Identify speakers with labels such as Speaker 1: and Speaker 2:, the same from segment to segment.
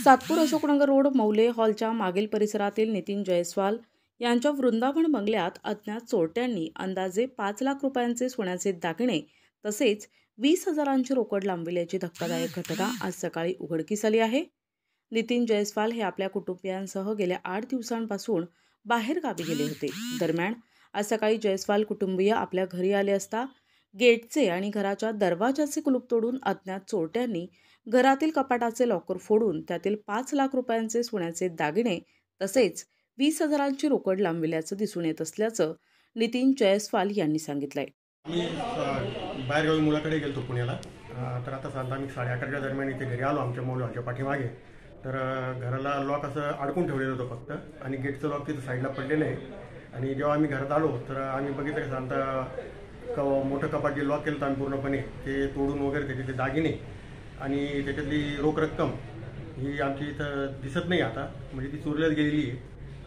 Speaker 1: Satpur Ashoknagar road मौले हॉलच्या मागील परिसरातील नितीन जयस्वाल यांच्या वृंदावन बंगल्यात अज्ञात चोरट्यांनी अंदाजे 5 लाख रुपयांचे सोन्याचे दागिने तसेच 20,000ची रोकड लांबविल्याची धक्कादायक घटना आज सकाळी उघडकीस आली आहे। नितीन जयस्वाल हे आपल्या कुटुंबियांसह गेल्या 8 दिवसांपासून बाहेर गावी गेले होते। दरम्यान आज सकाळी जयस्वाल कुटुंबीय आपल्या घरी आले असता गेटचे आणि घराच्या दरवाजाचे कुलूप तोडून अज्ञात चोरट्यांनी घरातील कपाटाचे लॉकर फोडून त्यातील 5 लाख रुपयांचे सोन्याचे दागिने तसेच 20,000ची रोकड लांबविल्याचं दिसून येत असल्याचं नितीन जयस्वाल यांनी सांगितलंय।
Speaker 2: मी बाहेरगावी मुलाकडे गेलो पुण्याला, तर आता साधारण आम्ही 11:30च्या दरम्यान इथे घरी आलो आमच्या मॉलच्या पाठीमागे। तर घराला लॉक असं अडकून ठेवलेलं होतं फक्त, आणि गेटचं लॉक तिथं साईडला पडलेलं आहे। आणि जेव्हा आम्ही घरात आलो तर आम्ही बघितलं की साधारणतः मोठं कपाट जे लॉक केलं होतं आम्ही पूर्णपणे ते तोडून वगैरे त्याचे दागिने आणि त्याच्यातली रोख रक्कम ही आमची इथं दिसत नाही आता, म्हणजे ती चोरल्याच गेलेली आहे।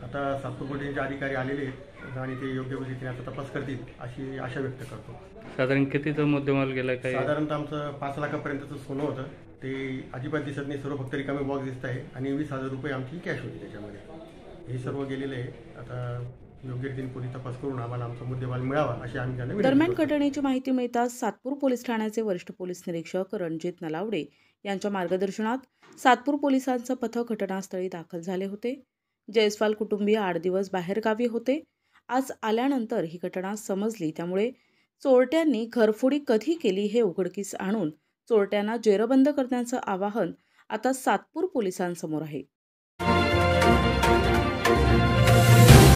Speaker 2: आता सातपूर पोलिसांचे अधिकारी आलेले आहेत आणि ते योग्य पद्धतीने आता तपास करतील अशी आशा व्यक्त करतो।
Speaker 3: साधारण कितीचा मुद्देमाल गेला काय?
Speaker 2: साधारणतः आमचं 5 लाखापर्यंतचं सोनं होतं, ते अजिबात दिसत नाही, सर्व फक्त रिकामे बॉक्स दिसत आहे आणि 20,000 रुपये आमची कॅश होती त्याच्यामध्ये। हे सर्व गेलेलं आहे। आता योग्य रीतीने पोलीस तपास करून आम्हाला आमचा मुद्देमाल मिळावा अशी आम्ही त्यांना विनंती
Speaker 1: दरम्यान
Speaker 2: करतो।
Speaker 1: घटनेची माहिती मिळताच सातपूर पोलीस ठाण्याचे वरिष्ठ पोलीस निरीक्षक रणजित नलावडे यांच्या मार्गदर्शनात सातपूर पोलिसांचं पथक घटनास्थळी दाखल झाले होते। जयस्वाल कुटुंबीय 8 दिवस बाहेरगावी होते। आज आल्यानंतर ही घटना समजली, त्यामुळे चोरट्यांनी घरफोडी कधी केली हे उघडकीस आणून चोरट्यांना जेरबंद करण्याचं आवाहन आता सातपूर पोलिसांसमोर आहे।